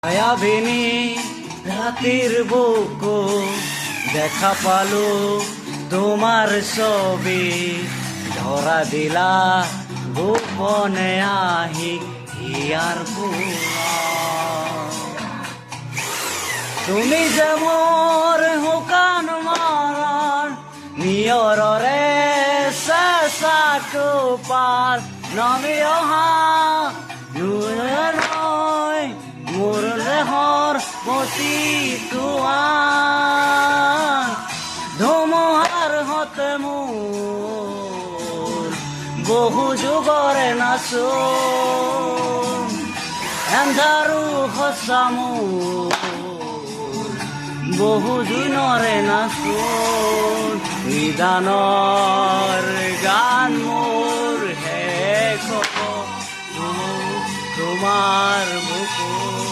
মায়াবিনী রাতের বুকু দেখা পালো তোমার ছবি ধরা দিলা গোপনে আহি হিয়ার তুমি যে মোর হুকান মারার নিয়ররে চেষ্টাটো পাৰ নামি অহা নয় মোৰ দেহৰ প্ৰতি তোমাৰ ধুমুহাৰ হতে মোৰ বহু যুগৰে নাচোন এন্ধাৰো সঁচা মোৰ বহু দিনৰে নাচোন নিদানৰ গান মোৰ শেষ হ'ব তোমাৰ বুকুত